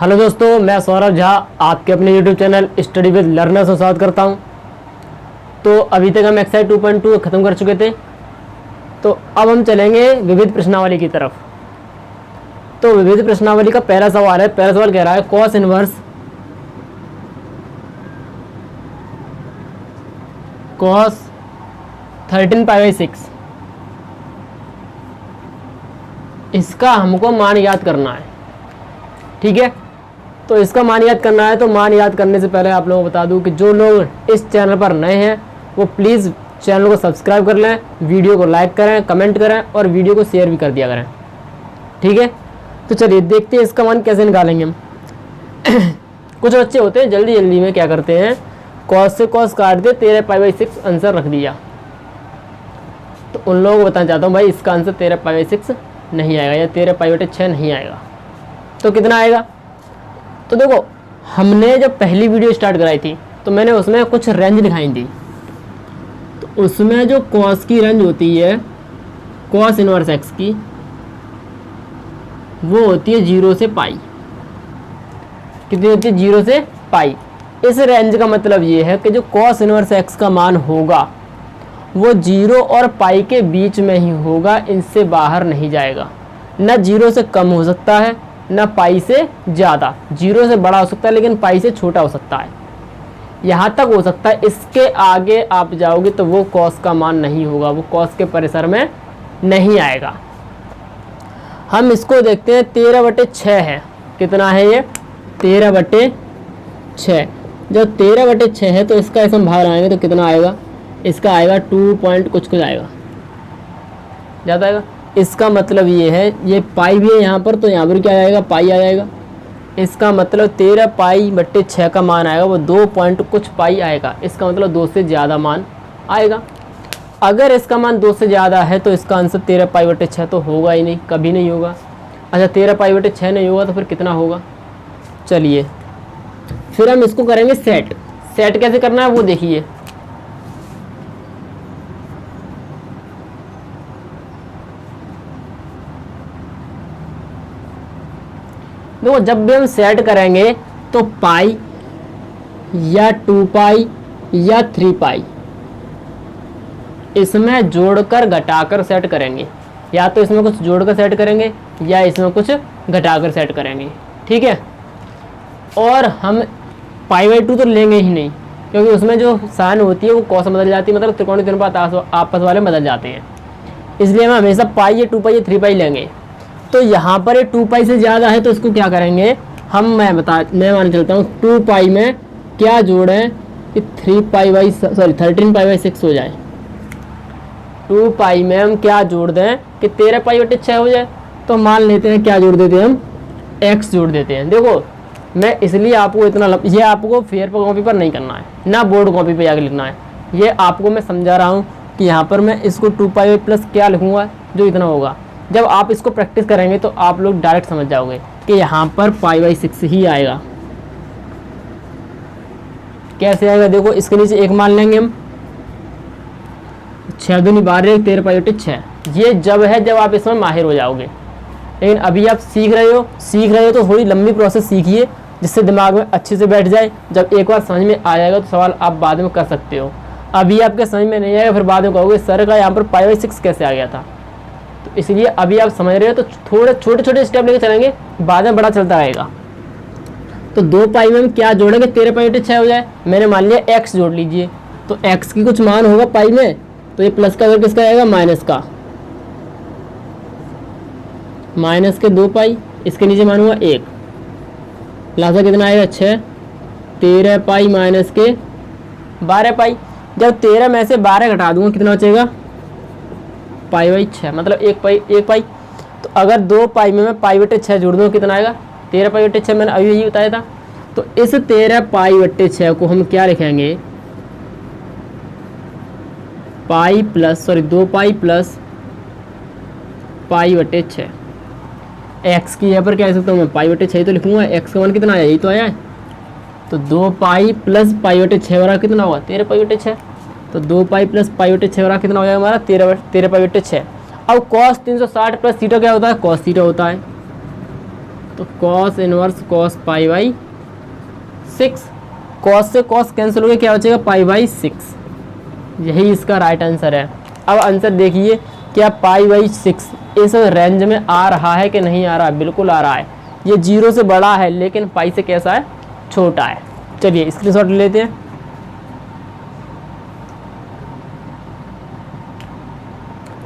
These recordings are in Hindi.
हेलो दोस्तों, मैं सौरभ झा आपके अपने YouTube channel study with learners में स्वागत करता हूं। तो अभी तक हम एक्सरसाइज 2.2 ख़त्म कर चुके थे। तो अब हम चलेंगे विविध प्रश्नावली की तरफ। तो विविध प्रश्नावली का पहला सवाल है। पहला सवाल कह रहा है कॉस इनवर्स कॉस 13π/6 इसका हमको मान याद करना है। ठीक है, तो इसका मान याद करना है। तो मान याद करने से पहले आप लोगों को बता दूं कि जो लोग इस चैनल पर नए हैं वो प्लीज़ चैनल को सब्सक्राइब कर लें, वीडियो को लाइक करें, कमेंट करें और वीडियो को शेयर भी कर दिया करें। ठीक है, तो चलिए देखते हैं इसका मान कैसे निकालेंगे हम। कुछ बच्चे होते हैं जल्दी जल्दी में क्या करते हैं, कॉस से कॉस काट दे 13π/6 आंसर रख दिया। तो उन लोगों को बताना चाहता हूँ भाई इसका आंसर 13π/6 नहीं आएगा या 13π/6 नहीं आएगा। तो कितना आएगा? तो देखो, हमने जब पहली वीडियो स्टार्ट कराई थी तो मैंने उसमें कुछ रेंज दिखाई थी। तो उसमें जो कॉस की रेंज होती है कॉस इनवर्स एक्स की, वो होती है 0 से पाई। कितनी होती है? 0 से पाई। इस रेंज का मतलब ये है कि जो कॉस इनवर्स एक्स का मान होगा वो 0 और पाई के बीच में ही होगा, इनसे बाहर नहीं जाएगा। न 0 से कम हो सकता है न पाई से ज़्यादा। 0 से बड़ा हो सकता है लेकिन पाई से छोटा हो सकता है, यहाँ तक हो सकता है। इसके आगे आप जाओगे तो वो कॉस का मान नहीं होगा, वो कॉस के परिसर में नहीं आएगा। हम इसको देखते हैं। 13/6 है। कितना है ये? 13/6। जब 13/6 है तो इसका ऐसे हम बाहर आएंगे तो कितना आएगा? इसका आएगा 2 पॉइंट कुछ आएगा, ज़्यादा आएगा। इसका मतलब ये है, ये पाई भी है यहाँ पर, तो यहाँ पर क्या आएगा? पाई आ जाएगा। इसका मतलब 13π/6 का मान आएगा वो 2 पॉइंट कुछ पाई आएगा। इसका मतलब 2 से ज़्यादा मान आएगा। अगर इसका मान 2 से ज़्यादा है तो इसका आंसर 13π/6 तो होगा ही नहीं, कभी नहीं होगा। अच्छा, 13π/6 नहीं होगा तो फिर कितना होगा? चलिए फिर हम इसको करेंगे सेट। सेट कैसे करना है वो देखिए। देखो, जब भी हम सेट करेंगे तो पाई या 2 पाई या 3 पाई इसमें जोड़कर घटाकर सेट करेंगे, या तो इसमें कुछ जोड़कर सेट करेंगे या इसमें कुछ घटाकर सेट करेंगे। ठीक है, और हम π/2 तो लेंगे ही नहीं, क्योंकि उसमें जो साइन होती है वो कॉस बदल जाती है, मतलब त्रिकोणीय अनुपात आपस वाले बदल जाते हैं। इसलिए हम हमेशा पाई या 2 पाई या 3 पाई लेंगे। तो यहाँ पर ये 2 पाई से ज़्यादा है तो इसको क्या करेंगे हम, मैं मान चलता हूँ 2 पाई में क्या जोड़ें कि 13π/6 हो जाए। 2 पाई में हम क्या जोड़ दें कि 13π/6 हो जाए। तो मान लेते हैं क्या जोड़ देते हैं हम, x जोड़ देते हैं। देखो, मैं इसलिए आपको इतना ये आपको फेयर पर कॉपी पर नहीं करना है, ना बोर्ड कॉपी पर जाकर लिखना है। ये आपको मैं समझा रहा हूँ कि यहाँ पर मैं इसको 2 पाई प्लस क्या लिखूँगा जो इतना होगा। जब आप इसको प्रैक्टिस करेंगे तो आप लोग डायरेक्ट समझ जाओगे कि यहाँ पर π/6 ही आएगा। कैसे आएगा? देखो, इसके नीचे एक मान लेंगे हम, 6 दूनी 12 13π/6। ये जब है जब आप इसमें माहिर हो जाओगे। लेकिन अभी आप सीख रहे हो तो थोड़ी लंबी प्रोसेस सीखिए जिससे दिमाग में अच्छे से बैठ जाए। जब एक बार समझ में आ जाएगा तो सवाल आप बाद में कर सकते हो। अभी आपके समझ में नहीं आएगा, फिर बाद में कहोगे सर का यहाँ पर π/6 कैसे आ गया था। तो इसलिए अभी आप समझ रहे हो तो थोड़े छोटे छोटे स्टेप लेके चलेंगे, बाद में बड़ा चलता रहेगा। तो 2 पाई में हम क्या जोड़ेंगे 13π/6 हो जाए। मैंने मान लिया x जोड़ लीजिए, तो x की कुछ मान होगा पाई में, तो ये प्लस का अगर किसका आएगा? माइनस का। माइनस के 2 पाई, इसके नीचे मान हुआ 1, प्लस कितना आएगा? 6। 13 पाई माइनस के 12 पाई। जब 13 में से 12 घटा दूंगा कितना बचेगा? π/6, मतलब 1 पाई। तो अगर 2 पाई में मैं π/6 जोड़ दूँ कितना आएगा? 13π/6। मैंने अभी यही बताया था। तो इस 13π/6 को हम क्या लिखेंगे? 2 पाई प्लस π/6। एक्स की यहाँ पर क्या लिख सकता हूँ मैं? π/6 तो लिखूँगा। एक्स का मान कितना आया? यही तो आया है। तो 2 पाई प्लस π/6 वाला कितना होगा? 13π/6। तो 2 पाई प्लस π/6 वाला कितना हो जाएगा हमारा? 13π/6। अब cos 360 प्लस थीटा क्या होता है? cos थीटा होता है। तो cos inverse cos pi by 6, cos से कॉस कैंसिल हो गया, क्या बचेगा पाई बाई 6। यही इसका राइट आंसर है। अब आंसर देखिए, क्या पाई बाई 6 इस रेंज में आ रहा है कि नहीं आ रहा है? बिल्कुल आ रहा है। ये 0 से बड़ा है लेकिन पाई से कैसा है? छोटा है। चलिए स्क्रीनशॉट ले लेते हैं।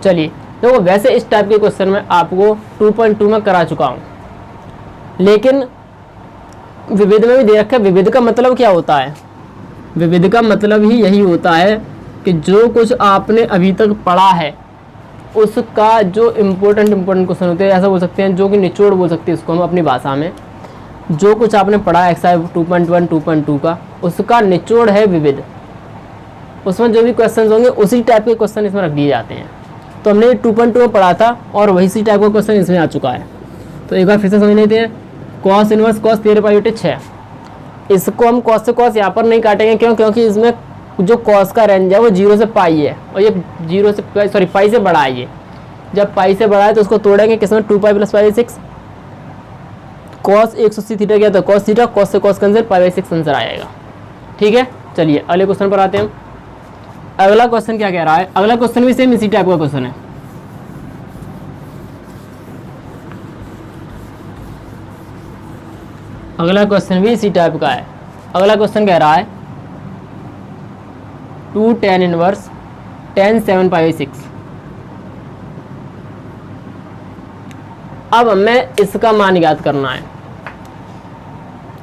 चलिए देखो, वैसे इस टाइप के क्वेश्चन में आपको 2.2 में करा चुका हूँ, लेकिन विविध में भी दे रखा है। विविध का मतलब क्या होता है? विविध का मतलब ही यही होता है कि जो कुछ आपने अभी तक पढ़ा है उसका जो इम्पोर्टेंट क्वेश्चन होते हैं, ऐसा बोल सकते हैं, जो कि निचोड़ बोल सकते हैं इसको हम अपनी भाषा में। जो कुछ आपने पढ़ा है एक्सरसाइज 2.1 2.2 का, उसका निचोड़ है विविध। उसमें जो भी क्वेश्चन होंगे उसी टाइप के क्वेश्चन इसमें रख दिए जाते हैं। तो हमने 2.2 में पढ़ा था और वही सी टाइप का क्वेश्चन इसमें आ चुका है। तो एक बार फिर से समझ लेते हैं। कॉस इनवर्स कॉस 13π/6, इसको हम कॉस से कॉस यहाँ पर नहीं काटेंगे। क्यों? क्योंकि इसमें जो कॉस का रेंज है वो 0 से पाई है और ये 0 से सॉरी पाई से बड़ा है। ये जब पाई से बड़ा है तो उसको तोड़ेंगे किसमें? 2π + π/6। कॉस 180 थीटा गया तो कॉस थीटा, कॉस से कॉस कैंसिल, π/6 आंसर आएगा। ठीक है, चलिए अगले क्वेश्चन पर आते हैं। अगला क्वेश्चन क्या कह रहा है? अगला क्वेश्चन भी सेम इसी टाइप का क्वेश्चन है। अगला क्वेश्चन भी इसी टाइप का है। अगला क्वेश्चन कह रहा है 2 tan इनवर्स tan 7π/6। अब हमें इसका मान याद करना है,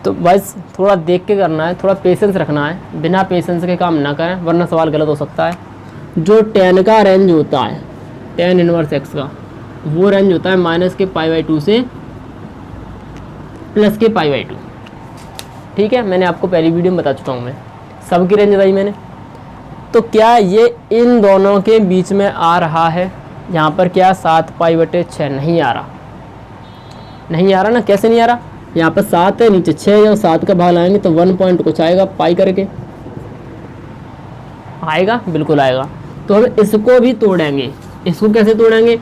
तो बस थोड़ा देख के करना है, थोड़ा पेशेंस रखना है। बिना पेशेंस के काम ना करें वरना सवाल गलत हो सकता है। जो tan का रेंज होता है, tan इनवर्स x का, वो रेंज होता है माइनस के π/2 से प्लस के π/2। ठीक है, मैंने आपको पहली वीडियो में बता चुका हूँ, मैं सबकी रेंज बताई मैंने। तो क्या ये इन दोनों के बीच में आ रहा है? यहाँ पर क्या 7π/6 नहीं आ रहा? नहीं आ रहा ना। कैसे नहीं आ रहा? यहाँ पर 7 है, नीचे 6 है और 7 का भाग लाएंगे तो 1 पॉइंट कुछ आएगा, पाई करके आएगा, बिल्कुल आएगा। तो हम इसको भी तोड़ेंगे। इसको कैसे तोड़ेंगे?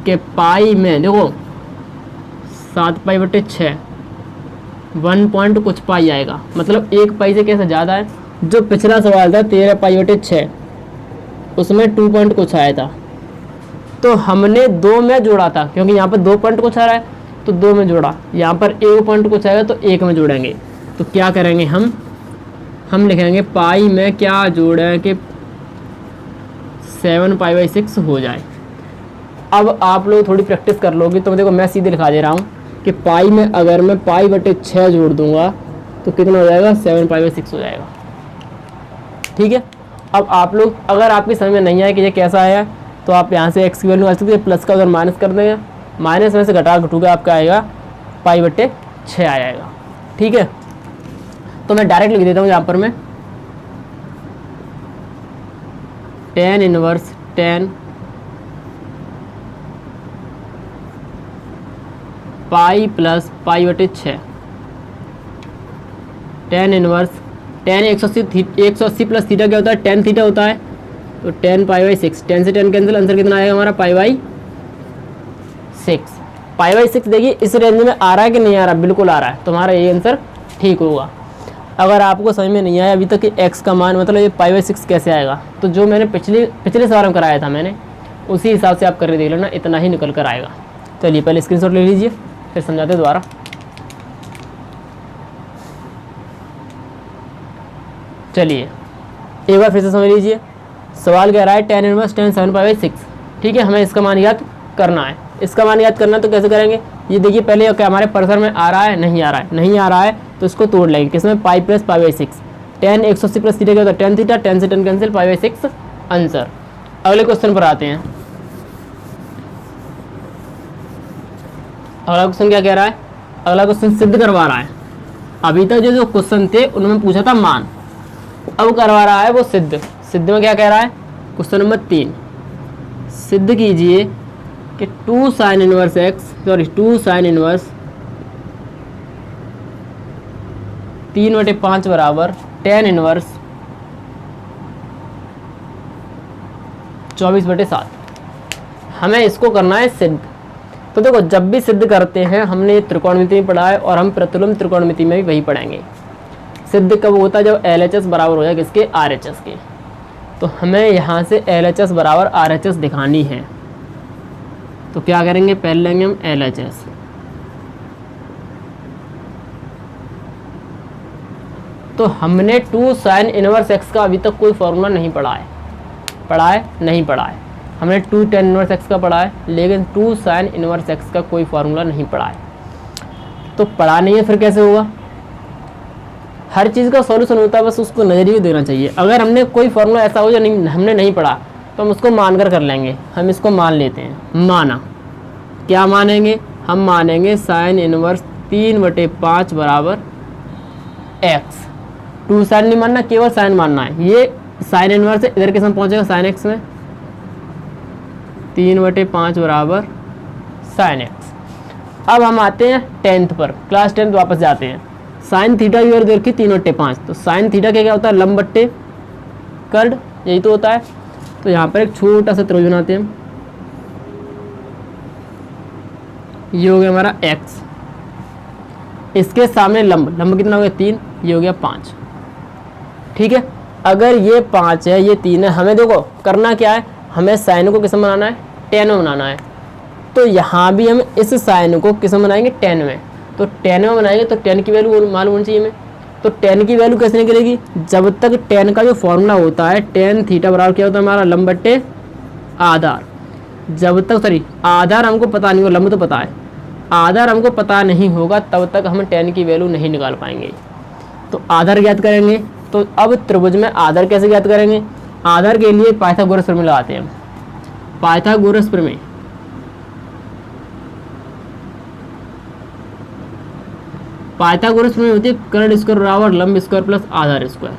कि पाई में देखो 7π/6 1 पॉइंट कुछ पाई आएगा, मतलब 1 पाई से कैसे ज़्यादा है। जो पिछला सवाल था 13π/6 उसमें 2 पॉइंट कुछ आया था, तो हमने 2 में जोड़ा था, क्योंकि यहाँ पर 2 पॉइंट कुछ आ रहा है तो 2 में जोड़ा। यहाँ पर 1 पॉइंट कुछ आएगा तो 1 में जोड़ेंगे। तो क्या करेंगे हम लिखेंगे पाई में क्या जोड़ें कि 7π/6 हो जाए। अब आप लोग थोड़ी प्रैक्टिस कर लोगे तो देखो मैं सीधे लिखा दे रहा हूँ कि पाई में अगर मैं π/6 जोड़ दूंगा तो कितना हो जाएगा? 7π/6 हो जाएगा। ठीक है, अब आप लोग अगर आपकी समझ में नहीं आए कि ये कैसा आया तो आप यहाँ से x की वैल्यू आ सकती है, प्लस का उधर माइनस कर देंगे, माइनस में से घटा घटूगा आपका आएगा π/6 आ जाएगा। ठीक है, तो मैं डायरेक्ट लिख देता हूँ यहाँ पर मैं tan inverse tan pi plus π/6, tan inverse tan 180 plus theta क्या होता है? tan थीटा होता है, तो tan π/6, tan से tan कैंसिल, आंसर कितना आएगा हमारा? π/6। π/6 देखिए इस रेंज में आ रहा है कि नहीं आ रहा? बिल्कुल आ रहा है, तुम्हारा ये आंसर ठीक होगा। अगर आपको समझ में नहीं आया अभी तक कि x का मान मतलब ये π/6 कैसे आएगा, तो जो मैंने पिछले सवाल में कराया था मैंने उसी हिसाब से आप करके देख लेना, इतना ही निकल कर आएगा। चलिए पहले स्क्रीनशॉट ले लीजिए, फिर समझाते दोबारा। चलिए एक बार फिर से समझ लीजिए। सवाल कह रहा है tan इनवर्स tan 7π/6। ठीक है, हमें इसका मान याद करना है। इसका मान याद करना तो कैसे करेंगे? ये देखिए पहले क्या हमारे पर्सर में आ रहा है, नहीं आ रहा है, नहीं आ रहा है तो इसको तोड़ लेंगे किसमें? Pi plus π/6। tan 180 plus theta क्या होता है? tan थीटा, tan से tan कैंसिल, π/6 आंसर। अगले क्वेश्चन पर आते हैं। अगला क्वेश्चन क्या कह रहा है? अगला क्वेश्चन सिद्ध करवा रहा है। अभी तक जो क्वेश्चन थे उनमें पूछा था मान, अब करवा रहा है वो सिद्ध। सिद्ध में क्या कह रहा है? क्वेश्चन नंबर 3, सिद्ध कीजिए कि 2 sin इनवर्स इनवर्स 3/5 बराबर tan इनवर्स 24/7। हमें इसको करना है सिद्ध। तो देखो जब भी सिद्ध करते हैं, हमने त्रिकोणमिति में पढ़ा है और हम प्रतिलोम त्रिकोणमिति में भी वही पढ़ेंगे। सिद्ध कब होता है? जब LHS बराबर हो जाए किसके? RHS के। तो हमें यहाँ से LHS बराबर RHS दिखानी है, तो क्या करेंगे? पहले लेंगे हम LHS। तो हमने 2 sin इनवर्स x का अभी तक कोई फॉर्मूला नहीं पढ़ा है। पढ़ा है? नहीं पढ़ा है। हमने 2 tan इनवर्स x का पढ़ा है, लेकिन 2 sin इनवर्स x का कोई फॉर्मूला नहीं पढ़ा है। तो पढ़ा नहीं है फिर कैसे होगा? हर चीज़ का सॉल्यूशन होता है, बस उसको नज़रिए देना चाहिए। अगर हमने कोई फॉर्मूला ऐसा हो जो हमने नहीं पढ़ा, तो हम उसको मानकर कर लेंगे। हम इसको मान लेते हैं। माना, क्या मानेंगे? हम मानेंगे साइन इनवर्स 3/5 बराबर x। 2 साइन नहीं मानना, केवल साइन मानना है। ये साइन इनवर्स है, इधर के समय पहुंचेगा साइन x में। 3/5 बराबर साइन x। अब हम आते हैं 10th पर, क्लास 10th वापस जाते हैं। साइन थीटा की वैल्यू देखी 3/5, तो साइन थीटा क्या होता है? लंब बट्टे कर्ड, यही तो होता है। तो यहाँ पर एक छोटा सा त्रिभुज बनाते हैं। ये हो गया हमारा x, इसके सामने लंब, लंब कितना हो गया? 3, ये हो गया 5। ठीक है, अगर ये 5 है, ये 3 है, हमें देखो करना क्या है? हमें साइन को किस में बनाना है? 10 में बनाना है। तो यहाँ भी हम इस साइन को किस में बनाएंगे? 10 में। तो 10 में बनाएंगे तो 10 की वैल्यू मालूम होनी चाहिए हमें। तो 10 की वैल्यू कैसे निकलेगी? जब तक 10 का जो फॉर्मूला होता है, tan थीटा बराबर क्या होता है हमारा? लंब बट्टे आधार। जब तक आधार हमको पता नहीं हो, लंब तो पता है, आधार हमको पता नहीं होगा, तब तक हम 10 की वैल्यू नहीं निकाल पाएंगे। तो आधार ज्ञात करेंगे। तो अब त्रिभुज में आधार कैसे ज्ञात करेंगे? आधार के लिए पाइथागोरस प्रमेय लगाते हैं हम। पाइथागोरस प्रमेय, पाइथागोरस प्रमेय होती है कर्ण स्क्वायर बराबर लंब स्क्वायर प्लस आधार स्क्वायर।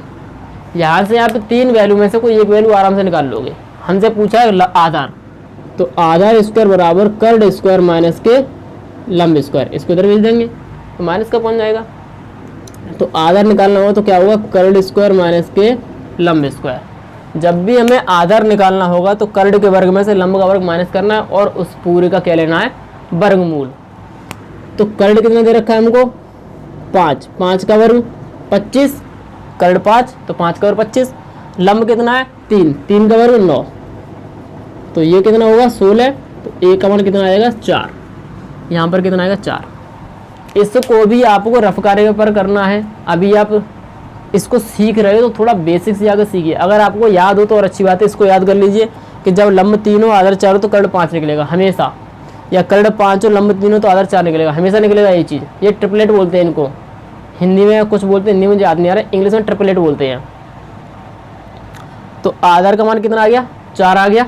यहाँ से आप 3 वैल्यू में से कोई एक वैल्यू आराम से निकाल लोगे। हमसे पूछा है आधार, तो आधार स्क्वायर बराबर कर्ण स्क्वायर माइनस के लंब स्क्वायर, इसको इधर भेज देंगे तो माइनस का पहुंच जाएगा। तो आधार निकालना होगा तो क्या होगा? कर्ण स्क्वायर माइनस के लंब स्क्वायर। जब भी हमें आधार निकालना होगा तो कर्ण के वर्ग में से लंब का वर्ग माइनस करना है और उस पूरे का क्या लेना है? वर्गमूल। तो कर्ण कितना दे रखा है हमको? 5, 5 का वर्ग 25, कर्ण 5, तो 5 का वर्ग 25। लंब कितना है? 3, 3 का वर्ग 9, तो ये कितना होगा? 16। तो a का मान कितना आएगा? 4। यहाँ पर कितना आएगा? 4। इसको भी आपको रफ कार्य पर करना है। अभी आप इसको सीख रहे हो तो थोड़ा बेसिक से जाकर सीखिए। अगर आपको याद हो तो और अच्छी बात है, इसको याद कर लीजिए कि जब लंब 3 हो आधार 4 हो तो कर्ण 5 निकलेगा हमेशा, या कर्ण 5 हो लंब 3 हो तो आधार 4 निकलेगा, हमेशा निकलेगा ये चीज़। ये ट्रिपलेट बोलते हैं इनको, हिंदी में कुछ बोलते हैं, हिंदी में याद नहीं आ रहा है, इंग्लिश में ट्रिपलेट बोलते हैं। तो आधार का मान कितना आ गया? 4 आ गया।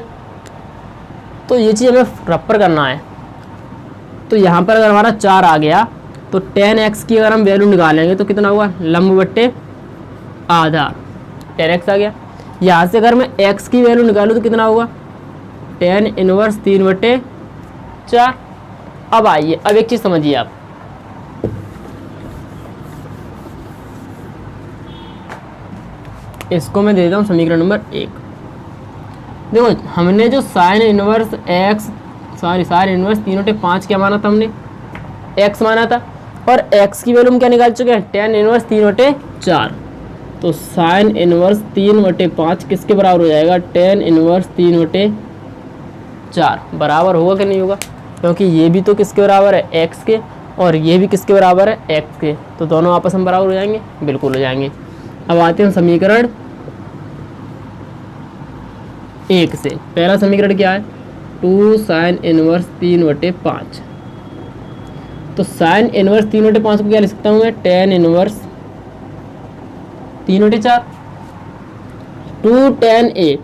तो ये चीज़ हमें रफ पर करना है। तो यहाँ पर अगर हमारा 4 आ गया तो tan x की अगर हम वैल्यू निकालेंगे तो कितना होगा? लंब बट्टे आधार, tan x आ गया। यहाँ से अगर मैं x की वैल्यू निकालूँ तो कितना होगा? tan inverse 3/4। अब आइए, अब एक चीज़ समझिए आप, इसको मैं दे देता हूँ समीकरण नंबर 1। देखो हमने जो साइन इनवर्स साइन इनवर्स 3/5 क्या माना था? हमने x माना था, और x की वैल्यू हम क्या निकाल चुके हैं? tan inverse 3/4। तो साइन इनवर्स 3/5 किसके बराबर हो जाएगा? tan इनवर्स 3/4 बराबर होगा कि नहीं होगा? क्योंकि ये भी तो किसके बराबर है? x के, और ये भी किसके बराबर है? x के। तो दोनों आपस में बराबर हो जाएंगे? बिल्कुल हो जाएंगे। अब आते हैं समीकरण 1 से। पहला समीकरण क्या है? 2 साइन इनवर्स 3/5। तो साइन इनवर्स 3/5 को क्या लिख सकता हूँ मैं? tan inverse 3/4। 2 tan a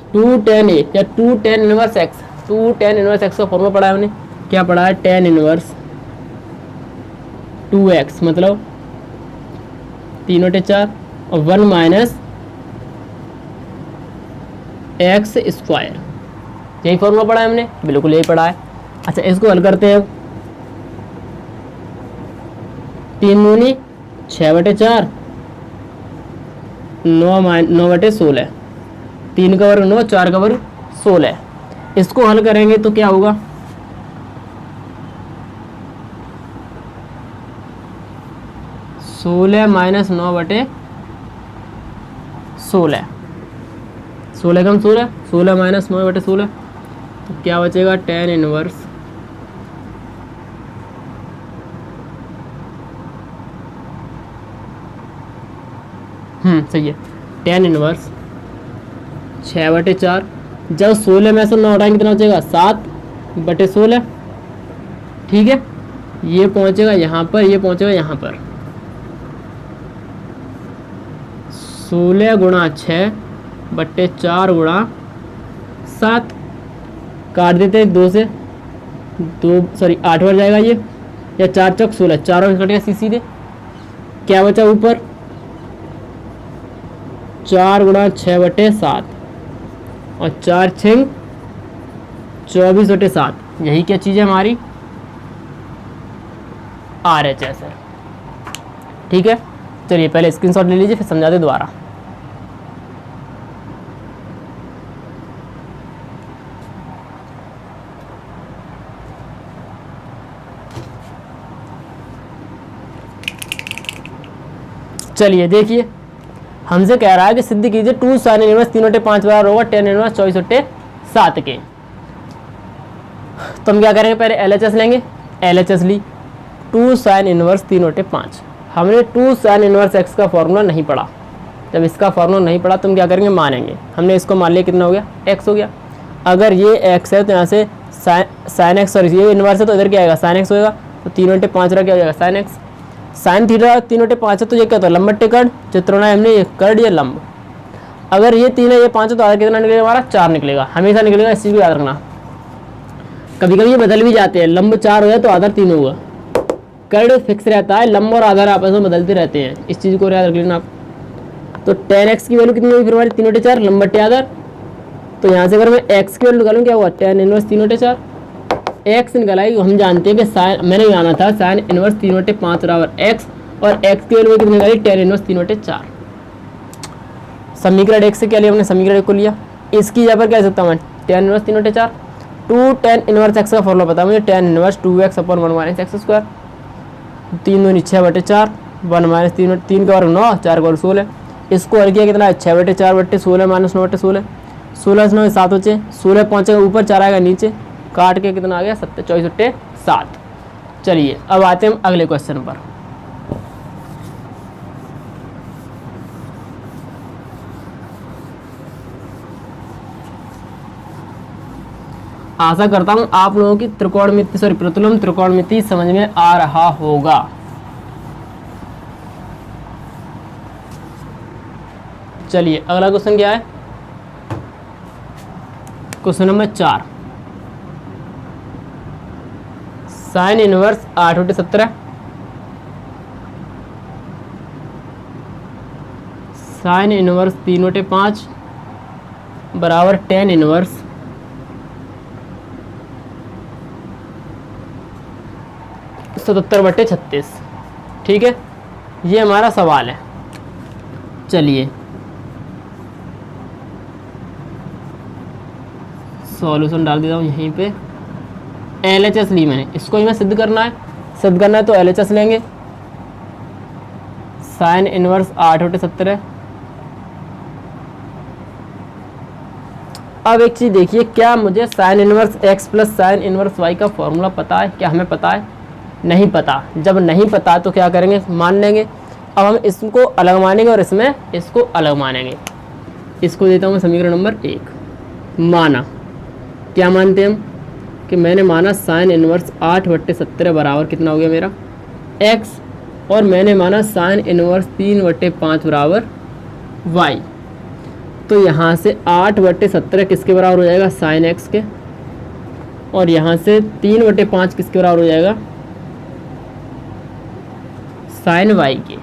या 2 tan inverse x, 2 tan inverse x का फॉर्मूला पढ़ा है हमने। क्या पढ़ा है? tan इनवर्स 2x मतलब 3/4 और 1 माइनस एक्स स्क्वायर, यही फॉर्मूला पढ़ा है हमने। बिल्कुल यही पढ़ा है। अच्छा इसको हल करते हैं। 3 दूनी 6/4, 9/16, 3 का वर्ग 9, 4 का वर्ग 16। इसको हल करेंगे तो क्या होगा? 16 माइनस 9/16, 16 कम 16, 16 माइनस 9/16, तो क्या बचेगा tan इनवर्स सही है, tan इनवर्स 6/4। जब 16 में से 9 हटाएंगे कितना बचेगा 7/16, ठीक है। ये पहुंचेगा यहाँ पर, ये पहुंचेगा यहाँ पर, 16 गुणा 6/4 गुणा 7, काट देते हैं 2 से, 8 बार जाएगा ये, या 4 चौक 16, 4 में कटेगा सीधे, क्या बचा ऊपर 4 गुणा 6/7 और 4 6 24/7, यही क्या चीज़ है हमारी RHS है, ठीक है। चलिए पहले स्क्रीनशॉट ले लीजिए, फिर समझा दे दोबारा। चलिए देखिए, हमसे कह रहा है कि सिद्ध कीजिए 2 sin इनवर्स 3/5 बराबर होगा tan इनवर्स 24/7 के। तो हम क्या करेंगे, पहले LHS लेंगे, LHS ली 2 sin इनवर्स 3/5। हमने 2 sin इनवर्स x का फॉर्मूला नहीं पढ़ा, जब इसका फॉर्मूला नहीं पढ़ा तो हम क्या करेंगे, मानेंगे। हमने इसको मान लिया, कितना हो गया x हो गया। अगर ये x है तो यहाँ से sin x, सॉरी ये इनवर्स है तो इधर क्या आएगा sin x होएगा, तो 3/5 रहा क्या हो जाएगा sin x। साइन थीटा 3/5 है तो ये क्या होता है लंब बट्टे कर्ड, चित्रोना है हमने ये कर्ड ये लंब। अगर ये 3 है ये 5 है तो आधा कितना निकलेगा हमारा 4 निकलेगा, हमेशा निकलेगा, इस चीज़ को याद रखना। कभी कभी ये बदल भी जाते हैं, लंब 4 हो गया तो आधार 3 होगा, कर्ड फिक्स रहता है, लंब और आधार आपस में बदलते रहते हैं, इस चीज़ को याद रख लेना आप। तो tan x की वैल्यू कितनी होगी फिर हमारी 3/4 लंब बट्टे आधार। तो यहाँ से अगर मैं x की वैल्यू निकालूँ क्या हुआ tan इनवर्स 3/4, x निकल आएगी। हम जानते हैं कि साइन, मैंने जाना था साइन इनवर्स 3/5 बराबर x, और x की वैल्यू कितनी निकाली tan इनवर्स 3/4। समीकरण 1 से क्या लिया हमने, समीकरण 1 को लिया, इसकी जगह पर क्या लिख सकता हूँ मैं tan inverse 3/4। 2 tan inverse x का फॉर्मूला पता है मुझे, tan इनवर्स 2x/1 - x², 3 दूनी 6/4, 1 - 3 का वर्ग 9, 4 का वर्ग 16। इसको हल किया कितना है 6/4/16 - 9/16, 16 से 9 7 बचे, 16 पहुँचेगा ऊपर, 4 आएगा नीचे, काट के कितना आ गया 24/7। चलिए अब आते हैं हम अगले क्वेश्चन पर। आशा करता हूं आप लोगों की त्रिकोणमिति, सॉरी प्रतिलोम त्रिकोणमिति समझ में आ रहा होगा। चलिए अगला क्वेश्चन क्या है, question number 4, sine inverse 8/17, sine inverse 3/5 बराबर tan इनवर्स 77/36, ठीक है। ये हमारा सवाल है। चलिए सॉल्यूशन डाल देता हूँ यहीं पे। LHS ली मैंने, इसको ही मैं सिद्ध करना है, सिद्ध करना है तो LHS लेंगे। Sine inverse 8/17। अब एक चीज़ देखिए, क्या मुझे sine inverse x plus sine inverse y का फॉर्मूला पता है, क्या हमें पता है, नहीं पता। जब नहीं पता तो क्या करेंगे, मान लेंगे। अब हम इसको अलग मानेंगे और इसमें इसको अलग मानेंगे। इसको देता हूँ मैं समीकरण नंबर 1, माना, क्या मानते हैं हम कि मैंने माना साइन इनवर्स 8/17 बराबर कितना हो गया मेरा x, और मैंने माना साइन इनवर्स 3/5 बराबर y। तो यहाँ से 8/17 किसके बराबर हो जाएगा, साइन x के, और यहाँ से 3/5 किसके बराबर हो जाएगा, साइन y के।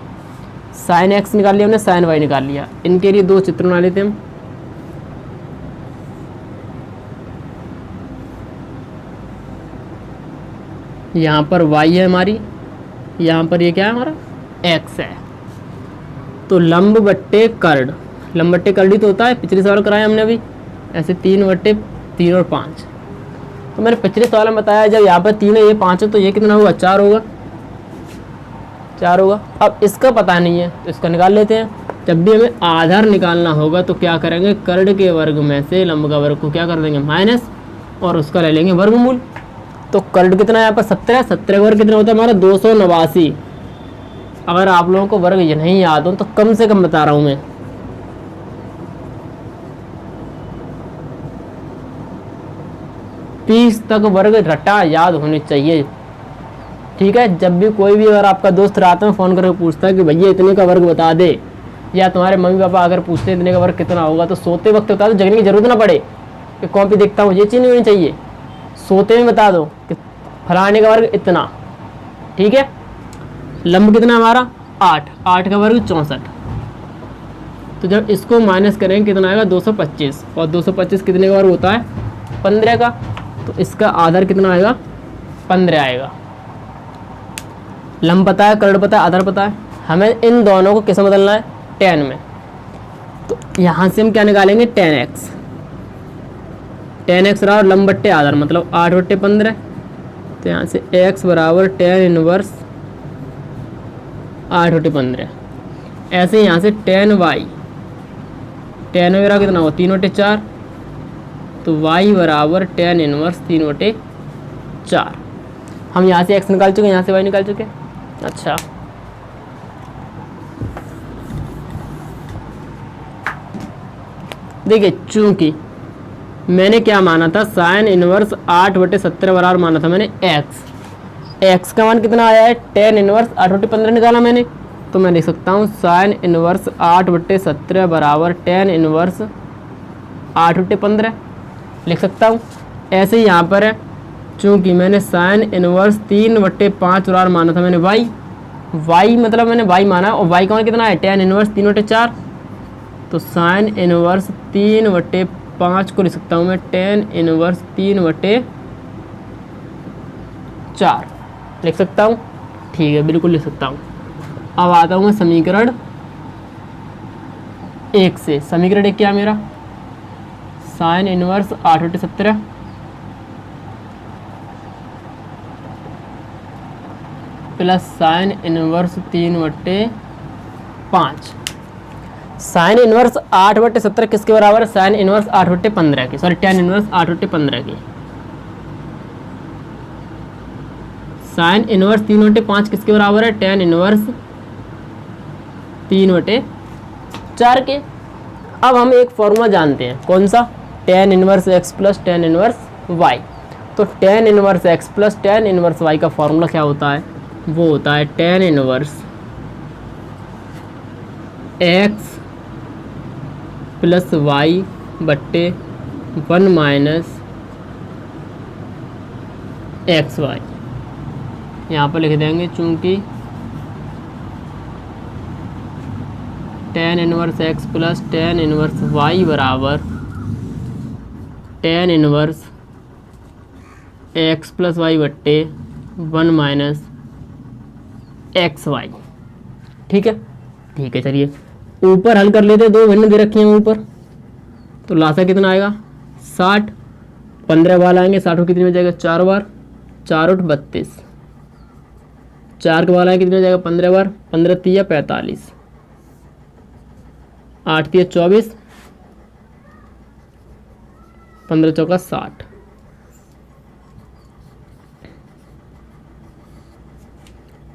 साइन x निकाल लिया हमने, साइन y निकाल लिया। इनके लिए 2 चित्र बना लेते हैं हम। यहाँ पर y है हमारी, यहाँ पर ये क्या है हमारा x है। तो लंब बट्टे कर्ड, लंब बट्टे कर्ड ही तो होता है, पिछले सवाल कराया हमने अभी ऐसे 3/3 और 5। तो मैंने पिछले सवाल में बताया जब यहाँ पर 3 है ये 5 है तो ये कितना होगा 4 होगा। 4 होगा। अब इसका पता नहीं है तो इसका निकाल लेते हैं। जब भी हमें आधार निकालना होगा तो क्या करेंगे, कर्ण के वर्ग में से लंब का वर्ग को क्या कर देंगे माइनस, और उसका ले लेंगे वर्गमूल। तो कर्ण कितना है यहाँ पर 17, 17 का वर्ग कितना होता है हमारा 289। अगर आप लोगों को वर्ग ये नहीं याद हो तो कम से कम बता रहा हूँ मैं, तीस तक वर्ग रटा याद होने चाहिए। ठीक है, जब भी कोई भी अगर आपका दोस्त रात में फ़ोन करके पूछता है कि भैया इतने का वर्ग बता दे, या तुम्हारे मम्मी पापा अगर पूछते हैं इतने का वर्ग कितना होगा, तो सोते वक्त बता दो, जगने की जरूरत ना पड़े कि कॉपी देखता हूँ, ये चीज़ नहीं होनी चाहिए। सोते में बता दो कि फलाने का वर्ग इतना। ठीक है, लंब कितना हमारा 8, 8 का वर्ग 64। तो जब इसको माइनस करेंगे कितना आएगा 225, और 225 कितने का वर्ग होता है 15 का, तो इसका आधार कितना आएगा 15 आएगा। लंब पता है, कर्ण पता है, आधार पता है, हमें इन दोनों को किसमें बदलना है, tan में। तो यहाँ से हम क्या निकालेंगे tan x, tan x रहा और लंब बट्टे आधार मतलब 8/15। तो यहाँ से x बराबर tan इनवर्स 8/15। ऐसे यहाँ से tan y, tan वगैरह कितना हो 3/4, तो y बराबर tan इनवर्स 3/4। हम यहाँ से x निकाल चुके हैं, यहाँ से y निकाल चुके हैं। अच्छा, देखिए चूंकि मैंने क्या माना था साइन इनवर्स 8/17 बराबर माना था मैंने x का मान कितना आया है tan इनवर्स 8/15 निकाला मैंने, तो मैं लिख सकता हूँ साइन इनवर्स 8/17 बराबर tan इनवर्स 8/15 लिख सकता हूँ। ऐसे ही यहाँ पर है, चूँकि मैंने साइन इनवर्स 3/5 बराबर माना था मैंने y मतलब मैंने y माना, और y का मान कितना है tan इनवर्स 3/4, तो साइन इनवर्स 3/5 को लिख सकता हूँ मैं tan इनवर्स 3/4 लिख सकता हूँ। ठीक है, बिल्कुल लिख सकता हूँ। अब आता हूँ मैं समीकरण 1 से। समीकरण 1 क्या मेरा, sine inverse 8/17 plus sine inverse 3/5। Sine inverse 8/17 किसके बराबर है, साइन इनवर्स 8/15 की, सॉरी tan इनवर्स 8/15 की। साइन इनवर्स 3/5 किसके बराबर है, tan इनवर्स 3/4 के। अब हम एक फॉर्मूला जानते हैं, कौन सा, tan inverse x plus tan inverse y। तो tan inverse x plus tan inverse y का फॉर्मूला क्या होता है, वो होता है tan inverse x plus y बट्टे 1 माइनस एक्स वाई। यहाँ पर लिख देंगे चूँकि tan inverse x plus tan inverse y बराबर tan inverse x plus y बट्टे 1 माइनस एक्स वाई। ठीक है, ठीक है, चलिए ऊपर हल कर लेते हैं। दो भिन्न दे रखी हैं ऊपर, तो लासा कितना आएगा 60, 15 बार आएंगे, 60 कितनी हो जाएगा 4 बार, 4 × 32, 4 के बार आएंगे कितनी हो जाएगा 15 बार, 15 × 3 = 45, 8 × 3 = 24, 15 × 4 = 60।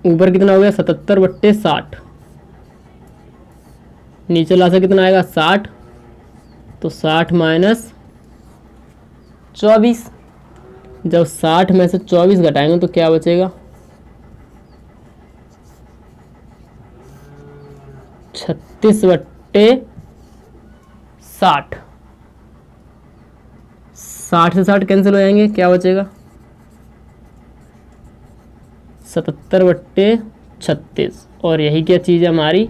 ऊपर कितना हो गया 77/60, नीचे लासा कितना आएगा 60, तो 60 माइनस 24। जब 60 में से 24 घटाएंगे तो क्या बचेगा 36/60। 60 से 60 कैंसिल हो जाएंगे, क्या बचेगा 77/36। और यही क्या चीज़ है हमारी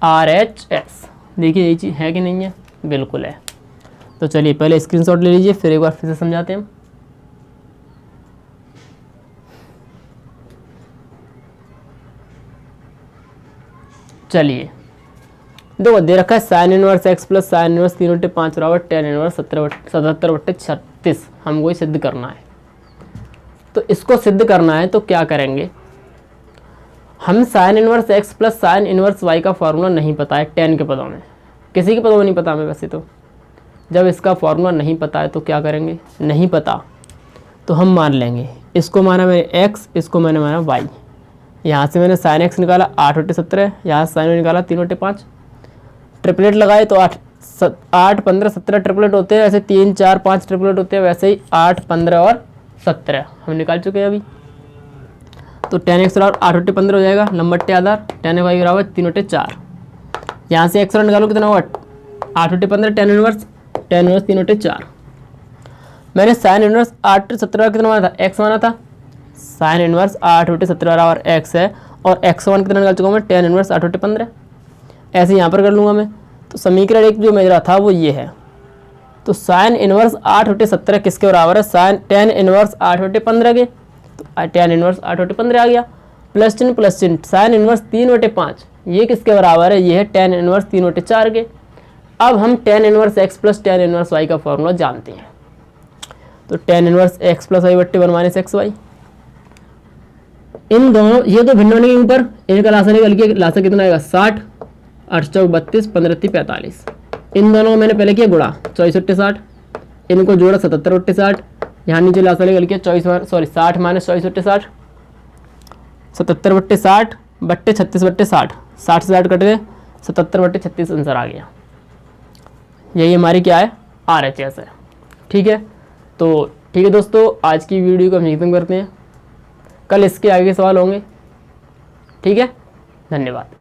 RHS। देखिए यही चीज़ है कि नहीं है, बिल्कुल है। तो चलिए पहले स्क्रीनशॉट ले लीजिए, फिर एक बार फिर से समझाते हैं। चलिए देखो दे रखा है sine inverse x plus sine inverse 3/5 बराबर tan इनवर्स 77/36। हमको ये सिद्ध करना है। तो इसको सिद्ध करना है तो क्या करेंगे, हम sine inverse x plus sine inverse y का फॉर्मूला नहीं पता है tan के पदों में, किसी के पदों में नहीं पता हमें वैसे तो। जब इसका फॉर्मूला नहीं पता है तो क्या करेंगे, नहीं पता तो हम मान लेंगे, इसको माना मैंने x, इसको मैंने माना y। यहाँ से मैंने साइन x निकाला 8/17, यहाँ से साइन निकाला 3/5, ट्रिपलेट लगाए तो 8, 15, 17 ट्रिपलेट होते हैं, ऐसे 3, 4, 5 ट्रिपलेट होते हैं, वैसे ही 8, 15 और 17 हम निकाल चुके हैं अभी। तो tan x बराबर 8/15 हो जाएगा, लंबट्टे आधार tan y बराबर 3/4। यहाँ से x निकालो कितना हुआ 8/15, tan इनवर्स 3/4। मैंने साइन इनवर्स 8/17 कितना माना था, x माना था, साइन इनवर्स 8/17 बराबर x है, और x1 कितना निकाल चुका हूँ मैं, tan इनवर्स 8/15। ऐसे यहाँ पर कर लूँगा मैं। तो समीकरण एक जो मेरा था वो ये है। तो साइन इनवर्स 8/17 किसके बराबर है, साइन tan इनवर्स 8/15 के, तो tan इनवर्स 8/15 आ गया। प्लस चिन्ह साइन इनवर्स 3/5 ये किसके बराबर है, ये है tan इनवर्स 3/4 के। अब हम tan inverse x plus tan inverse y का फॉर्मूला जानते हैं। तो tan inverse x plus y बट्टे 1 माइनस एक्स वाई, इन दोनों ये तो भिन्न होने के ऊपर इनका लासा निकल के लासा कितना आएगा 60, 8 चौक 32, 15 45। इन दोनों को मैंने पहले किया गुणा 24/60, इनको जोड़ा 77/60, यहाँ नीचे लासा निकल के 60 माइनस 24/60, 77/60 बट्टे 36/60, 60 से 60 कट गए, 77/36 आंसर आ गया। यही हमारी क्या है, RHS है। ठीक है, तो ठीक है दोस्तों, आज की वीडियो को हम यहीं खत्म करते हैं, कल इसके आगे सवाल होंगे। ठीक है, धन्यवाद।